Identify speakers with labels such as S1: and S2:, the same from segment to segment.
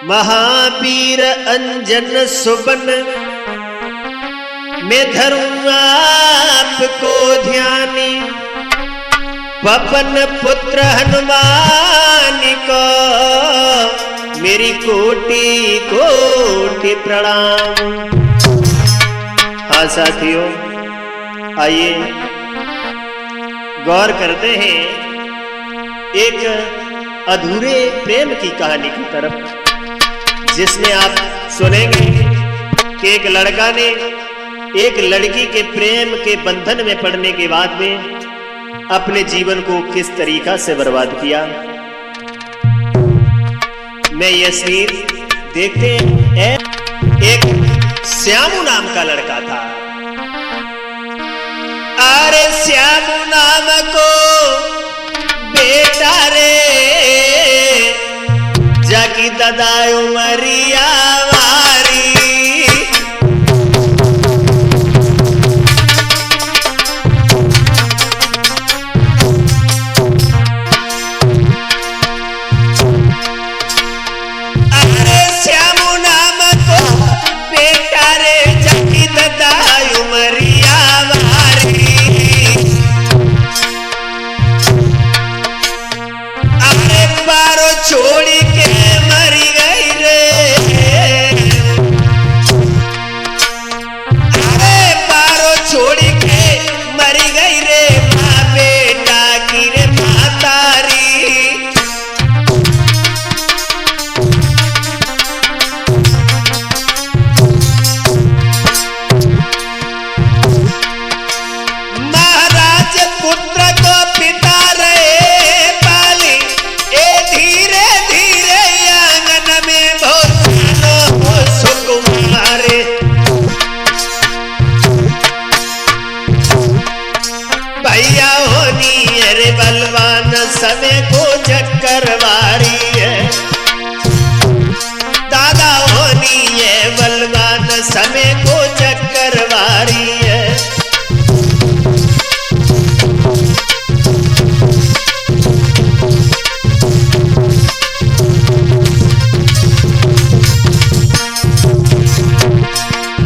S1: महावीर अंजन सुबन मैं धरूं आपको ध्यानी, पवन पुत्र हनुमान को मेरी कोटि कोटि प्रणाम। हाँ साथियों, आइए गौर करते हैं एक अधूरे प्रेम की कहानी की तरफ, जिसमें आप सुनेंगे कि एक लड़का ने एक लड़की के प्रेम के बंधन में पड़ने के बाद में अपने जीवन को किस तरीका से बर्बाद किया। मैं ये तस्वीर देखते हैं, एक श्यामू नाम का लड़का था। अरे श्यामू नाम को बेटा रे जाकी ददायो मरिया वारी, अरे श्यामू नाम को बेटा रे जाकी ददायो मरिया वारी, अरे पारो छोड़ी के समय को चक्करवारी है, दादा होनी है बलवान समय को चक्करवारी है।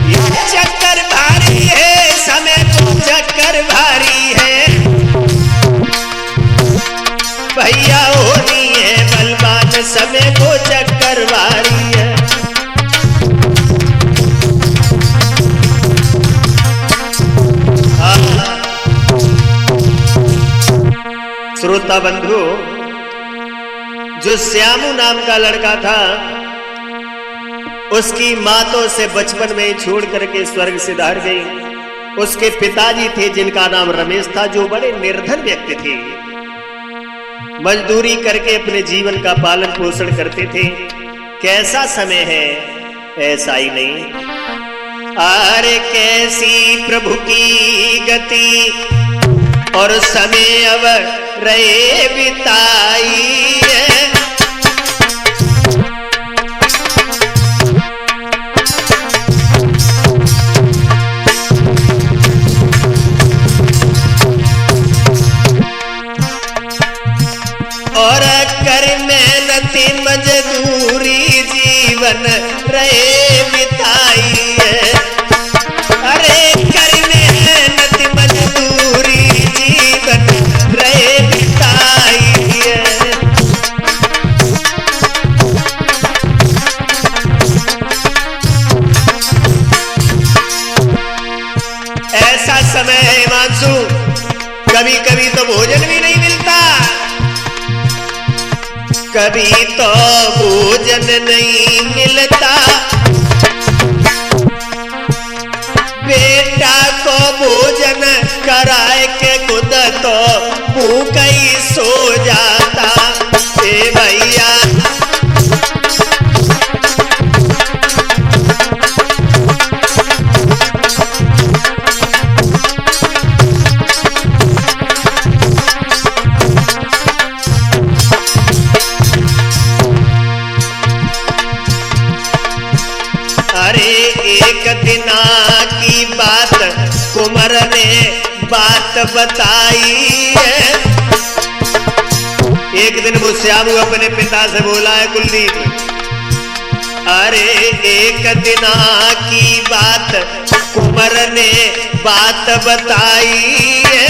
S1: ये चक्कर भारी है, समय को चक्कर भारी है, भैया होनी है बलवान समय को चक्करवारी है। श्रोता बंधु, जो श्यामू नाम का लड़का था, उसकी मां तो उसे बचपन में ही छोड़ करके स्वर्ग से धार गई। उसके पिताजी थे जिनका नाम रमेश था, जो बड़े निर्धन व्यक्ति थे, मजदूरी करके अपने जीवन का पालन पोषण करते थे। कैसा समय है ऐसा ही नहीं, अरे कैसी प्रभु की गति और समय अब रहे बिताई है। और कर मेहनती मजदूरी जीवन रहे बिताई है, अरे कर मेहनती मजदूरी जीवन रहे बिताई है। ऐसा समय है मानसू, कभी कभी तो भोजन भी नहीं मिलता, कभी तो भोजन नहीं मिलता, बेटा को भोजन कराए के खुद तो भूख ही सो जाता। ए भैया एक दिना की बात कुंवर ने बात बताई है। एक दिन वो श्यामू अपने पिता से बोला है, कुलदीप अरे एक दिना की बात कुंवर ने बात बताई है,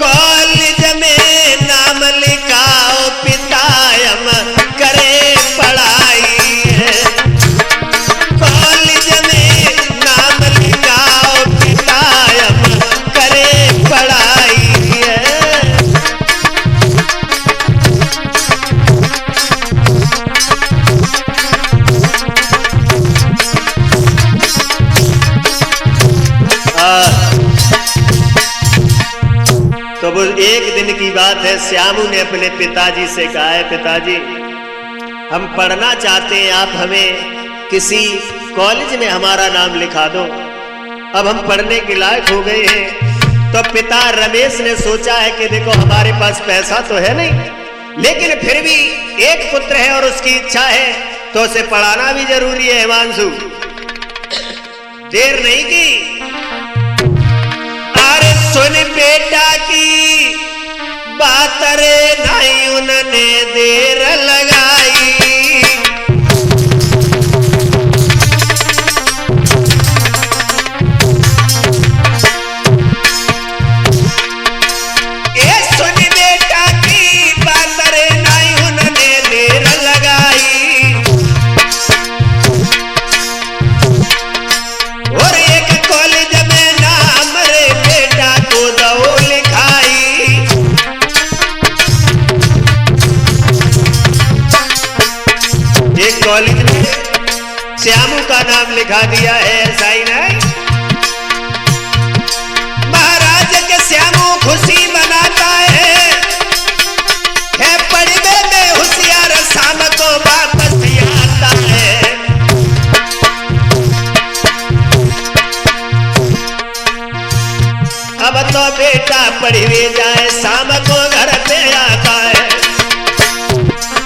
S1: कॉलेज में नाम लिखाओ पितायम करे पढ़ाई है, कॉलेज में नाम लिखाओ पितायम करे पढ़ाई है। तो वो एक दिन की बात है, श्यामू ने अपने पिताजी से कहा है, पिताजी हम पढ़ना चाहते हैं, आप हमें किसी कॉलेज में हमारा नाम लिखा दो, अब हम पढ़ने के लायक हो गए हैं। तो पिता रमेश ने सोचा है कि देखो हमारे पास पैसा तो है नहीं, लेकिन फिर भी एक पुत्र है और उसकी इच्छा है तो उसे पढ़ाना भी जरूरी है। हिमांशु देर नहीं की, अरे सुन बेटा की बात रे नहीं उन्होंने देर लगाई, ये सुन बेटा की बात रे नहीं उन्होंने देर लगाई, और एक कॉलेज में नाम रे बेटा को दो लिखाई, एक कॉलेज में श्यामू का नाम लिखा दिया है। ऐसा ही नहीं, महाराज के श्यामू खुशी मनाता है पढ़ने में होशियार, शाम को वापस आता है। अब तो बेटा पढ़वे जाए, शाम को घर पे आता है,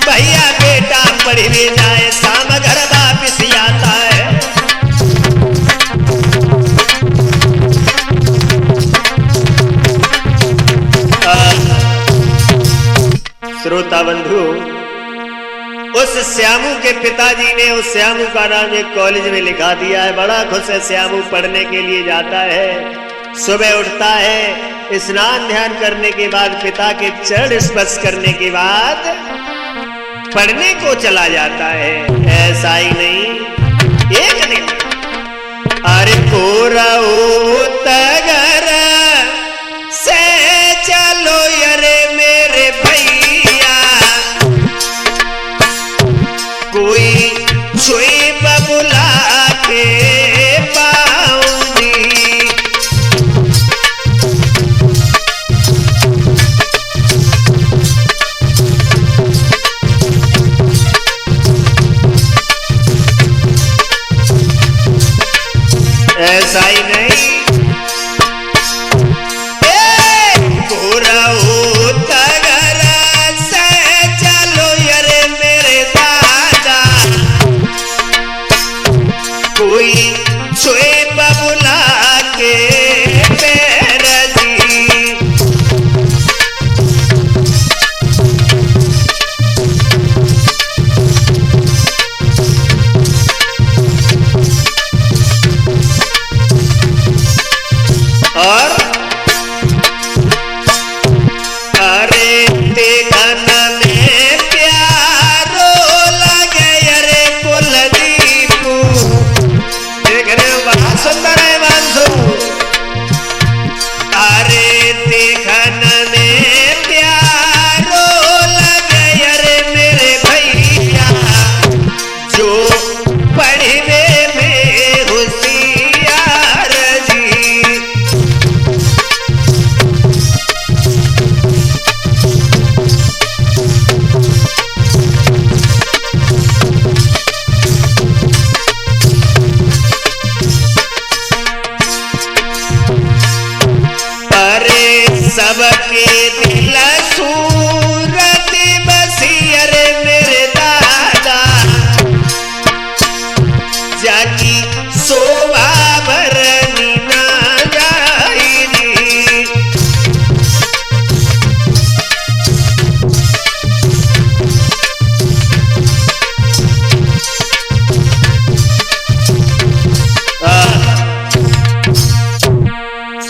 S1: भैया बेटा पढ़वे जाए, शाम घर वापिस आता है। श्रोता बंधु, उस श्यामू के पिताजी ने उस श्यामू का नाम एक कॉलेज में लिखा दिया है। बड़ा खुश है श्यामू, पढ़ने के लिए जाता है, सुबह उठता है, स्नान ध्यान करने के बाद पिता के चरण स्पर्श करने के बाद पढ़ने को चला जाता है। ऐसा ही नहीं, एक दिन अरे पूरा तगर से चलो अरे मेरे भैया, कोई छुई बबुला के पाऊंगी, ऐसा ही नहीं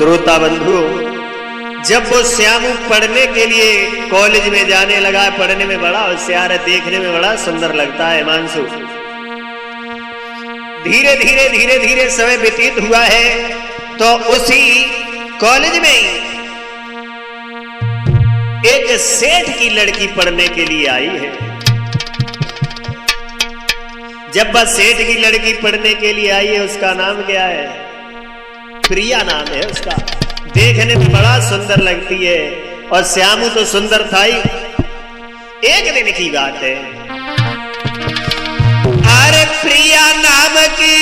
S1: श्रोता बंधु, जब वो श्यामू पढ़ने के लिए कॉलेज में जाने लगा, पढ़ने में बड़ा होशियार है, देखने में बड़ा सुंदर लगता है हिमांशु। धीरे धीरे धीरे धीरे समय व्यतीत हुआ है, तो उसी कॉलेज में एक सेठ की लड़की पढ़ने के लिए आई है। जब वह सेठ की लड़की पढ़ने के लिए आई है, उसका नाम क्या है? प्रिया नाम है उसका। देखने में बड़ा सुंदर लगती है, और श्यामू तो सुंदर था ही। एक दिन की बात है, अरे प्रिया नाम की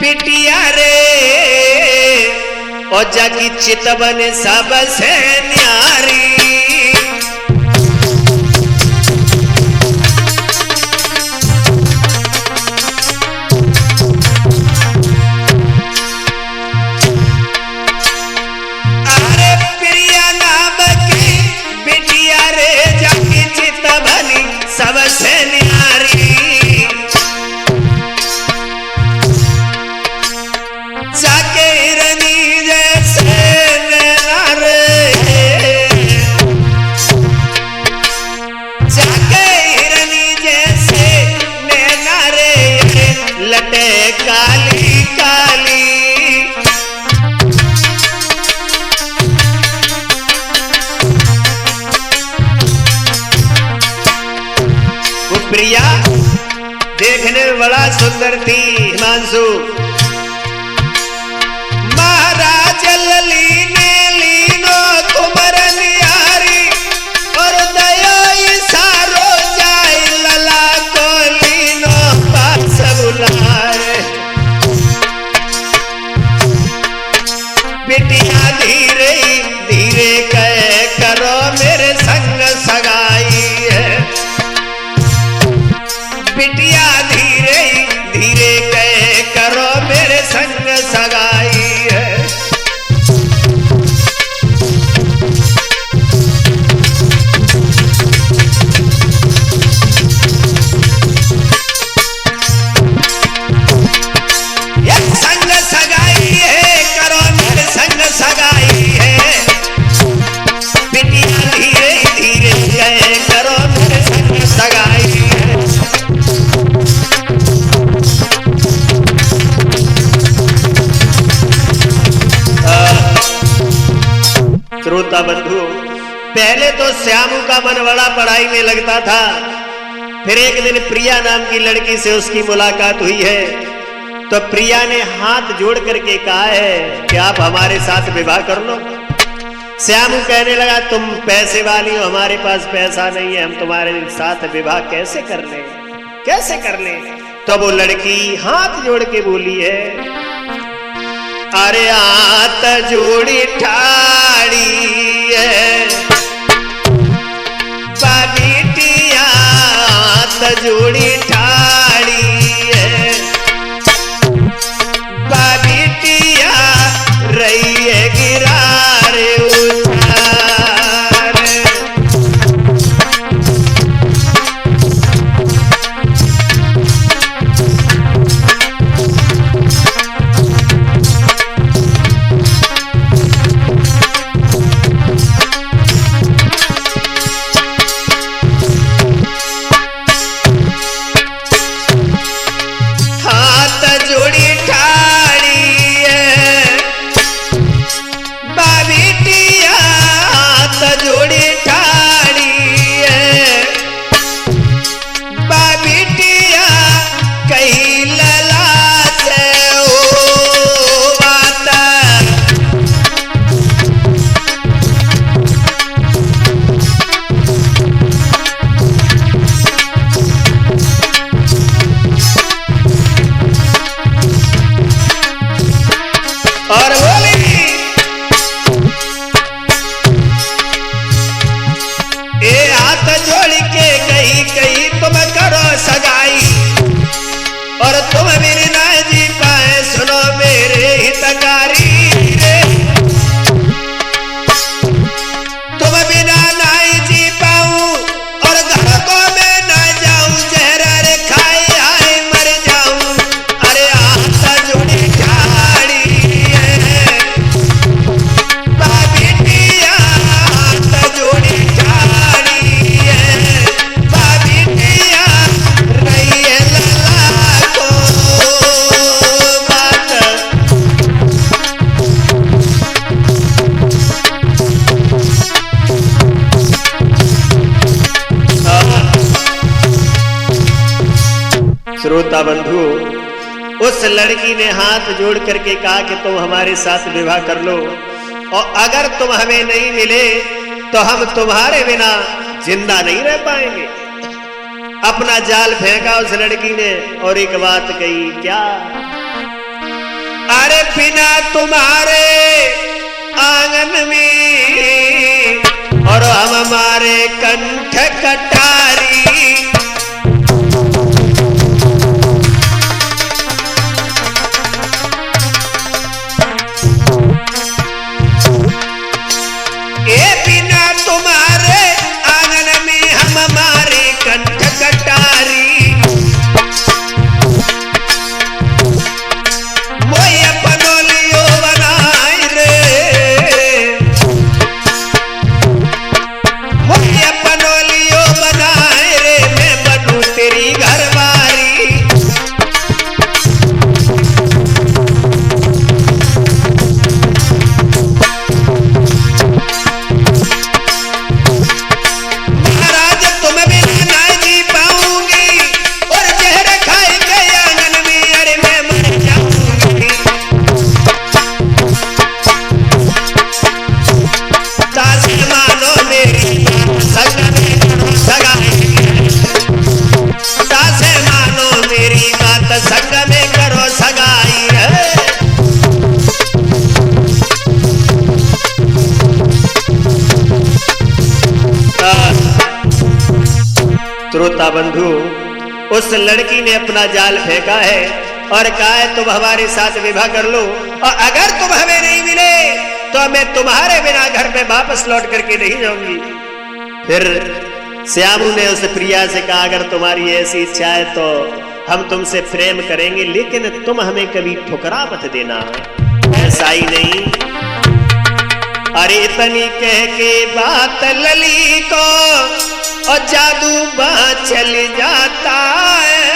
S1: बिटिया रे, और जाकी चितवन सबसे न्यारी। अरे प्रिया नाम की बिटिया रे, जाकी चितवन सबसे न्यारी। जाके हिरनी जैसे नैना रे, जाके हिरनी जैसे नैना रे, लटे काली काली। वो प्रिया देखने में बड़ा सुंदर थी हिमांशु। महाराज ललीने लीनो कुमर निहारी, और दया इशारो जाय लला को लीनो पास बुलाए। बिटिया धीरे धीरे कहे करो मेरे संग सगाई है। बिटिया धीरे धीरे कहे करो मेरे संग सगाई है। संग सगाई है, करो मेरे संग सगाई है। बिटिया धीरे धीरे कहे करो मेरे संग सगाई है। श्रोता बंधु, पहले तो श्यामू का मन बड़ा पढ़ाई में लगता था। फिर एक दिन प्रिया नाम की लड़की से उसकी मुलाकात हुई है, तो प्रिया ने हाथ जोड़ करके कहा है कि आप हमारे साथ विवाह कर लो। श्यामू कहने लगा तुम पैसे वाली हो, हमारे पास पैसा नहीं है, हम तुम्हारे साथ विवाह कैसे कर लें, कैसे कर लें। तो वो लड़की हाथ जोड़ के बोली है, अरे हाथ जोड़ी ठाड़ी है बाबीटिया, हाथ जोड़ी ठाड़ी है बाबीटिया, रही है गिरारे उतार। श्रोता बंधु, उस लड़की ने हाथ जोड़ करके कहा कि तुम हमारे साथ विवाह कर लो, और अगर तुम हमें नहीं मिले तो हम तुम्हारे बिना जिंदा नहीं रह पाएंगे। अपना जाल फेंका उस लड़की ने और एक बात कही, क्या? अरे बिना तुम्हारे आंगन में और हम हमारे कंठ कटारी, ए बिना तुम्हारे आंगन में हम हमारे कंठ कटारी, मोय पनोलियो बनाई रे, मोय पनोलियो बनाए रे, मैं बनूं तेरी घरवारी। महाराज तुम बिना ना जी पाऊंगी, और जहर खाए के आंगन में अरे मैं मर जाऊंगी। दास मानो मेरी संग में करो सगाई, दास मानो मेरी बात संग में करो सगाई है। श्रोता बंधु, उस लड़की ने अपना जाल फेंका है और कहा है तुम हमारे साथ विवाह कर लो, और अगर तुम हमें नहीं मिले तो मैं तुम्हारे बिना घर पे वापस लौट करके नहीं जाऊंगी। फिर श्यामू ने उस प्रिया से कहा, अगर तुम्हारी ऐसी इच्छा है तो हम तुमसे प्रेम करेंगे, लेकिन तुम हमें कभी ठुकरा मत देना, ऐसा ही नहीं। अरे इतनी कह के बात लली को और जादू वहां चल जाता है।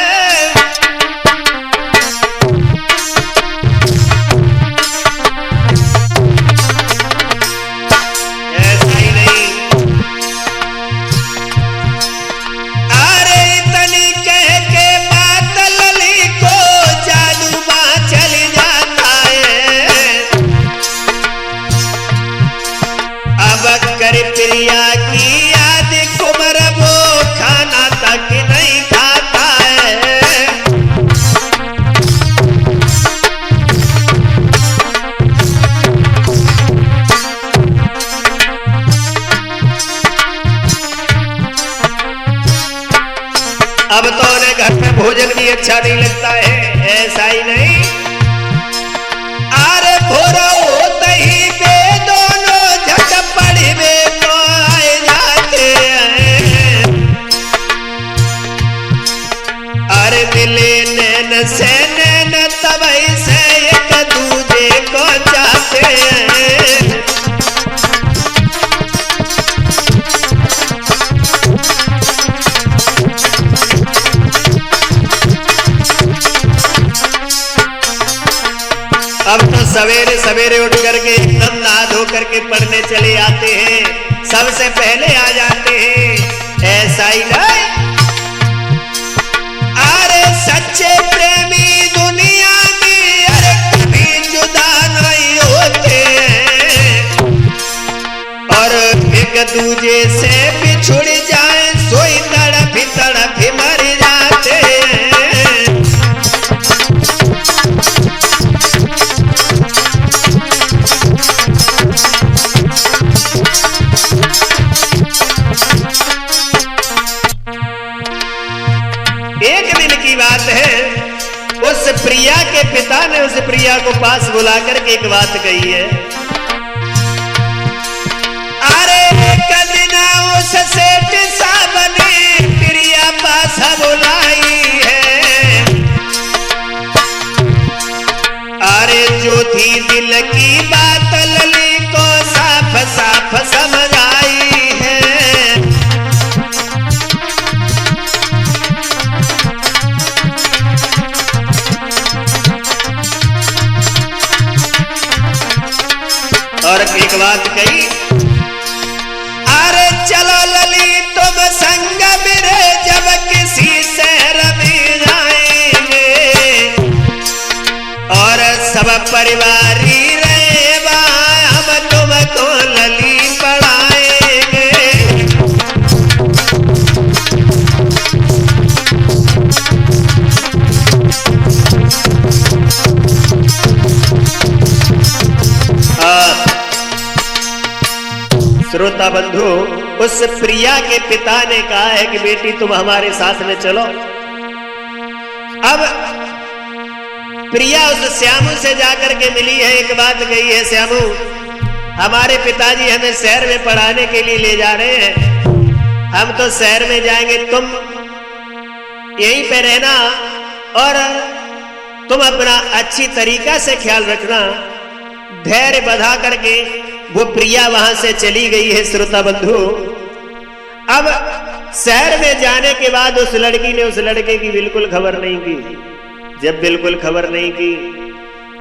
S1: ऐसा ही नहीं। अरे इतनी कह के बात लली को जादू वहां चल जाता है। अब कर प्रिया की याद कुमर वो खाना तक नहीं खाता है। अब तो उन्हें घर में भोजन भी अच्छा नहीं लगता है, ऐसा ही नहीं। अरे भोरा होता ही बे दोनों झट पड़ी बे तो आए जाते हैं। अरे मिले नैन से नैन तब से एक दूजे को चाहते हैं। अब तो सवेरे सवेरे उठ करके एकदम नहा धो करके पढ़ने चले आते हैं, सबसे पहले आ जाते हैं, ऐसा ही नहीं। अरे सच्चे प्रेमी दुनिया में अरे कभी जुदा नहीं होते हैं, और एक दूजे से बिछुड़ जाए सोई तड़प मर जाते हैं। एक दिन की बात है, उस प्रिया के पिता ने उस प्रिया को पास बुला करके एक बात कही है। अरे एक दिन उस सेठ साहब ने प्रिया पास बुलाई है। अरे जो थी दिल की बात लली को साफ साफ समझ आई है। और एक बात कही, अरे चलो लली तुम संग मेरे जब किसी शहर में जाए। परिवारी रहेगा हम तुमको लली पढ़ाएंगे। श्रोता बंधु, उस प्रिया के पिता ने कहा है कि बेटी तुम हमारे साथ में चलो। अब प्रिया उस श्यामू से जाकर के मिली है, एक बात कही है, श्यामू हमारे पिताजी हमें शहर में पढ़ाने के लिए ले जा रहे हैं, हम तो शहर में जाएंगे, तुम यहीं पे रहना और तुम अपना अच्छी तरीका से ख्याल रखना। धैर्य बधा करके वो प्रिया वहां से चली गई है। श्रोता बंधु, अब शहर में जाने के बाद उस लड़की ने उस लड़के की बिल्कुल खबर नहीं की। जब बिल्कुल खबर नहीं की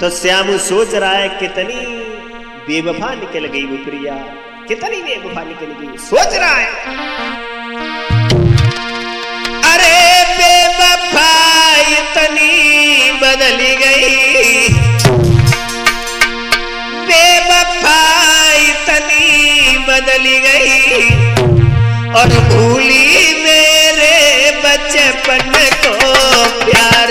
S1: तो श्यामू सोच रहा है कितनी बेवफा निकल गई वो प्रिया, कितनी बेवफा निकल गई, सोच रहा है। अरे बेवफा इतनी बदली गई, बेवफा इतनी बदली गई और भूली मेरे बचपन को प्यार।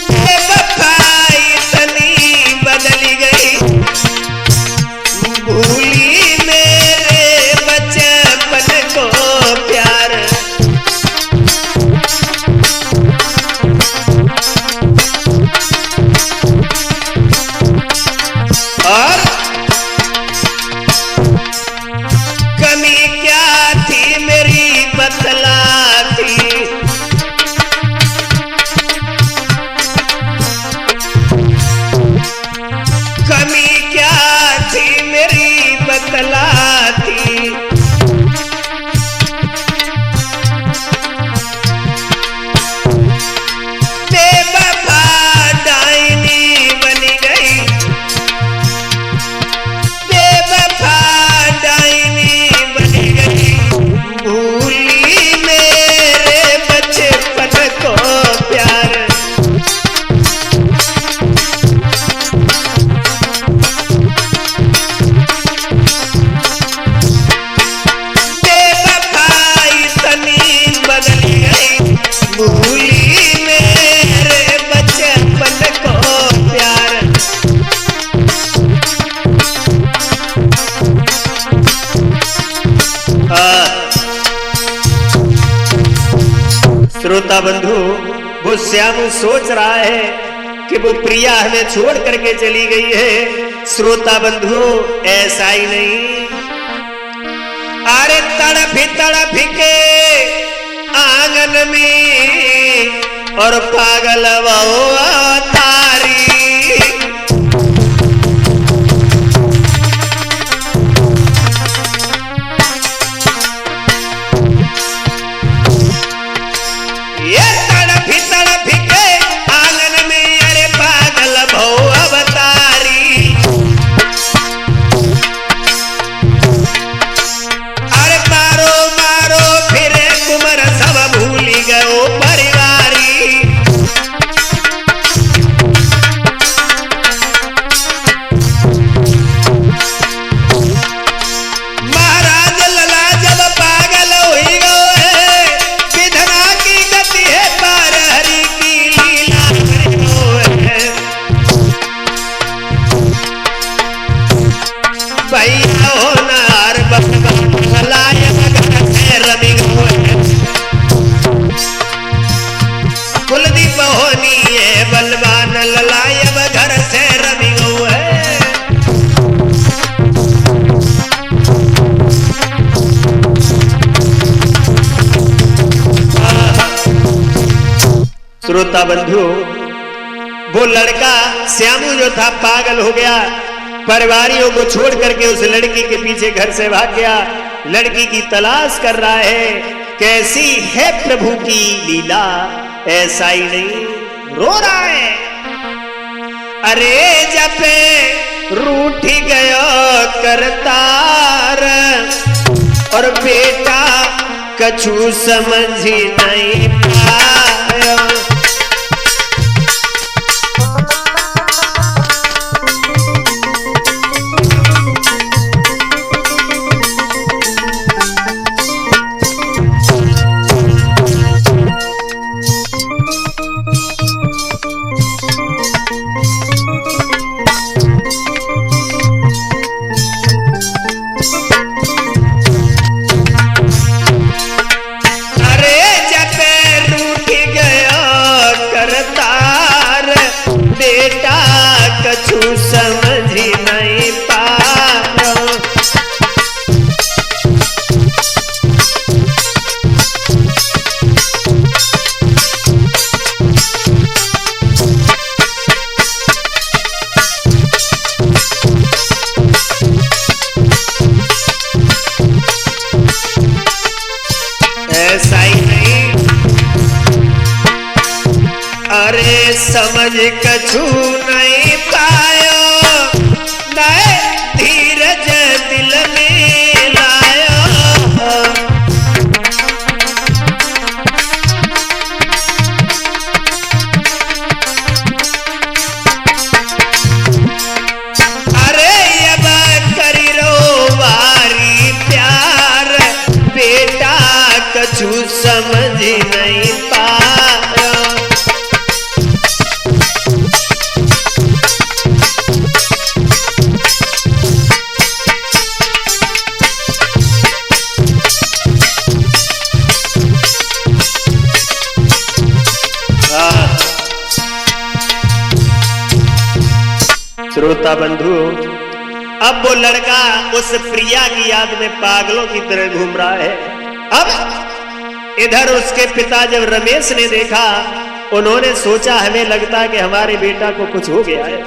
S1: बेवफा इतनी बदली गई, भूली मेरे बचपन को प्यार। और कमी क्या थी मेरी बतलाती, कमी क्या थी मेरी बतलाती। बेवफा डायनी बनी गई, बेवफा डायनी बनी गई, भूली मेरे बचपन को प्यार। बेवफा इतनी बदली गई, भूली मेरे बचपन को प्यार। श्रोता बंधु, वो श्यामू सोच रहा है कि वो प्रिया हमें छोड़ करके चली गई है। श्रोता बंधु, ऐसा ही नहीं, अरे तड़फ के आंगन में और पागल वो तारी। ये तड़फ के आंगन में अरे पागल भो अवतारी। अरे मारो मारो फिरे कुमर सब भूली गयो परिवारी। महाराज लला जब पागल हुई गो है, विधना की गति है पार हरि की लीला गो है। भैया हो नार बलाय मगर से रवि गो है। कुलदीप होनी है बलवान ललाय घर से रवि गो है। श्रोता बंधु, वो लड़का श्यामू जो था पागल हो गया, परिवारियों को छोड़ करके उस लड़की के पीछे घर से भाग गया, लड़की की तलाश कर रहा है। कैसी है प्रभु की लीला, ऐसा ही नहीं, रो रहा है। अरे जपे रूठी गयो करतार और बेटा कछु समझी नहीं पायो। समझ कछु नहीं पायो, नए धीरज दिल में लायो। अरे अब करी रो वारी प्यार, बेटा कछु समझ नहीं पायो। श्रोता बंधु, अब वो लड़का उस प्रिया की याद में पागलों की तरह घूम रहा है। अब इधर उसके पिता जब रमेश ने देखा, उन्होंने सोचा हमें लगता है कि हमारे बेटा को कुछ हो गया है,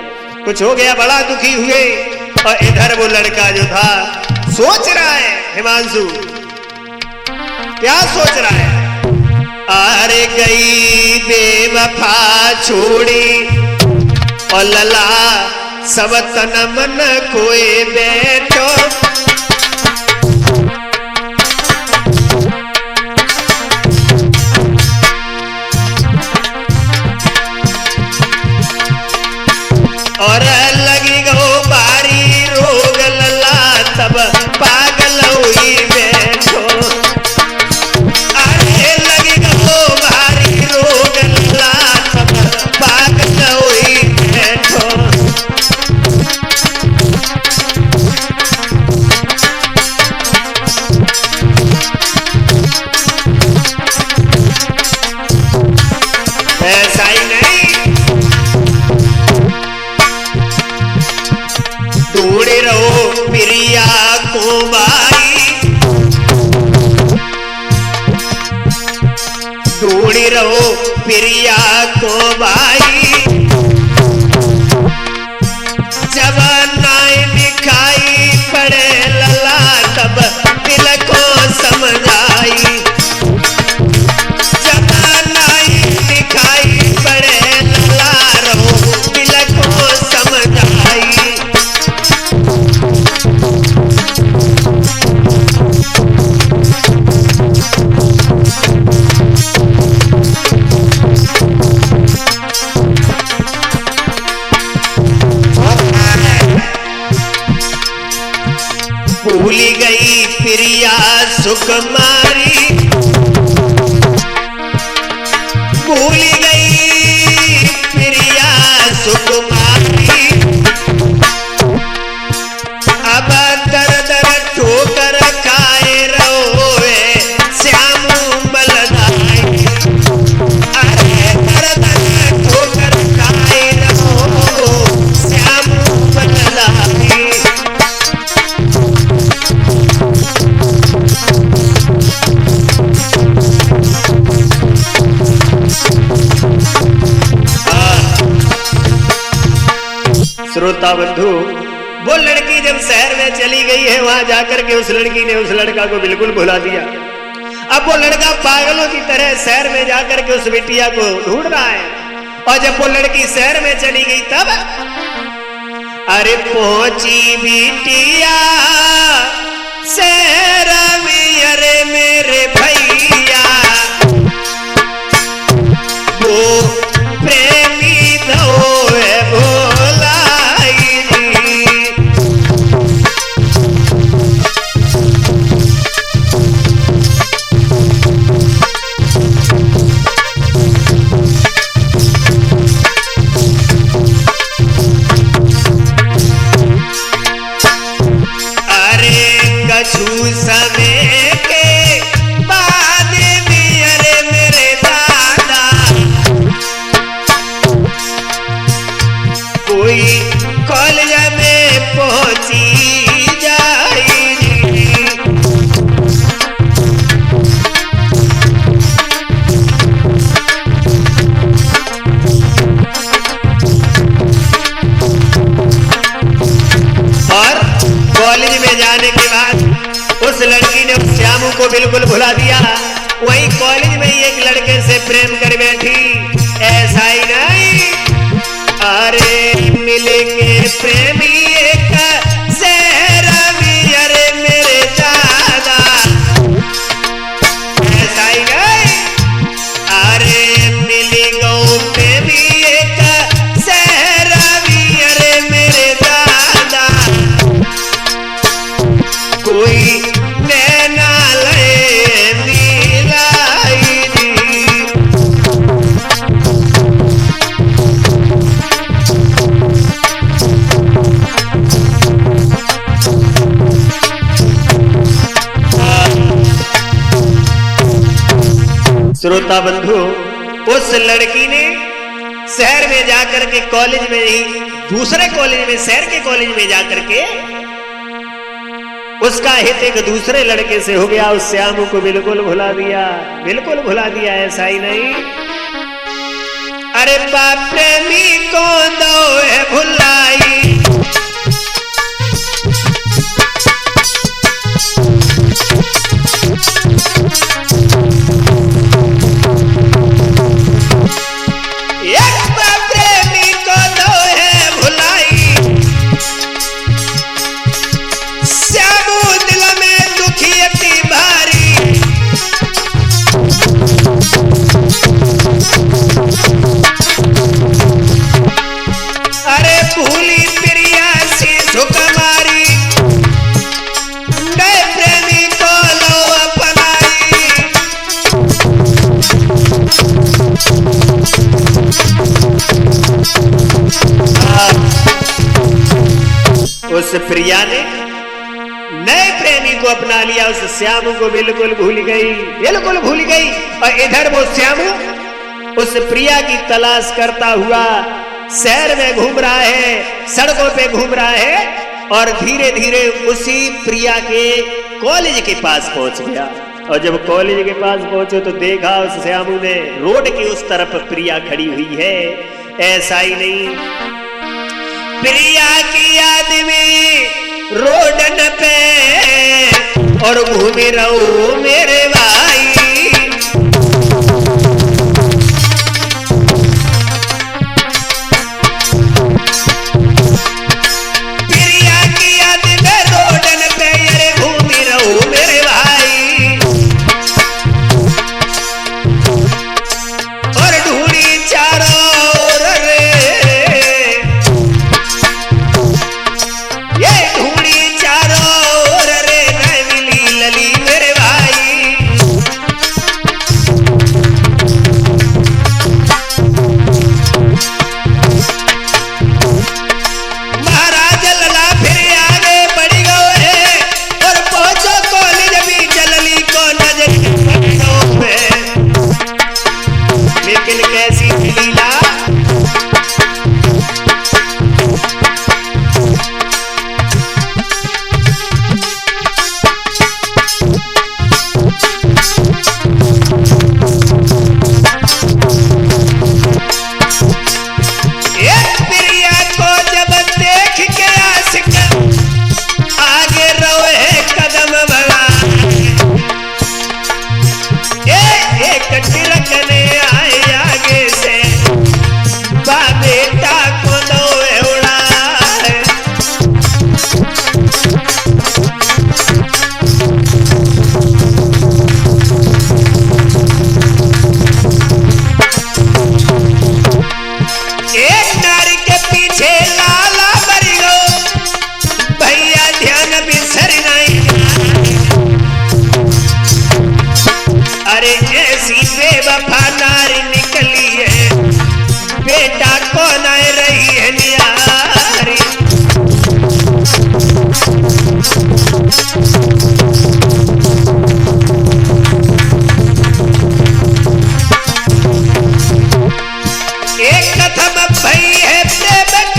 S1: कुछ हो गया, बड़ा दुखी हुए। और इधर वो लड़का जो था सोच रहा है, हिमांशु क्या सोच रहा है? अरे गई बेवफा छोड़ी और लला सब तन मन कोई बैठो। और लगी गो बारी रोग लला तब पागल हुई बैठो। अरे लगी गो बारी रोग लला तब पागल हुई बैठो। ऐसा ही नहीं, ढूंढे रहो प्रिया को बाई, ढूंढे रहो प्रिया को बाई। जब नाई दिखाई पड़े लला तब दिल को समझ आई। जब नाई दिखाई पड़े लला रहो दिल को समझ आई। भूली गई प्रिया सुकुमारी, भूली गई प्रिया सुकुमारी। अब दर दर ठोकर खाए रोए श्याम बलदाई। अरे दर दर ठोकर खाए रो श्याम बलदाई। श्रोता बंधु, वो लड़की जब शहर में चली गई है, वहां जाकर के उस लड़की ने उस लड़का को बिल्कुल भुला दिया। अब वो लड़का पागलों की तरह शहर में जाकर के उस बिटिया को ढूंढ रहा है। और जब वो लड़की शहर में चली गई तब अरे पहुंची बिटिया शहर में, अरे मेरे भैया वो प्रेमी धोए भोलाई जी। समय के बाद भी अरे मेरे दादा कोई कॉलेज में पहुंची जाएगी। और कॉलेज में जाने के बाद उस लड़की ने उस श्यामू को बिल्कुल भुला दिया। वहीं कॉलेज में ही एक लड़के से प्रेम कर बैठी। ऐसा ही नहीं, अरे मिलेंगे प्रेमी एक शहर में, अरे मेरे दादा। ऐसा ही नहीं, अरे मिलेगा प्रेमी एक शहर में, अरे मेरे दादा कोई श्रोता बंधु, उस लड़की ने शहर में जाकर के कॉलेज में ही, दूसरे कॉलेज में, शहर के कॉलेज में जाकर के उसका हित एक दूसरे लड़के से हो गया। उस श्यामू को बिल्कुल भुला दिया, बिल्कुल भुला दिया। ऐसा ही नहीं, अरे बाप प्रेमी को दो है भुलाई। उस प्रिया ने नए प्रेमी को अपना लिया, उस श्यामू को बिल्कुल भूल गई, बिल्कुल भूल गई। और इधर वो श्यामू उस प्रिया की तलाश करता हुआ शहर में घूम रहा है, सड़कों पे घूम रहा है और धीरे धीरे उसी प्रिया के कॉलेज के पास पहुंच गया। और जब कॉलेज के पास पहुंचे तो देखा उस श्यामू ने रोड की उस तरफ प्रिया खड़ी हुई है। ऐसा ही नहीं, प्रिया की याद में रोडन पे और घूमे रहो मेरे भाई। प्रिया की याद में रोडन पे अरे घूमे रहो मेरे भाई। और ढूंढी चारों ढूंढी चारों रे न मिली लली मेरे भाई। न रही है न्यारी। एक कथम भई है प्रेम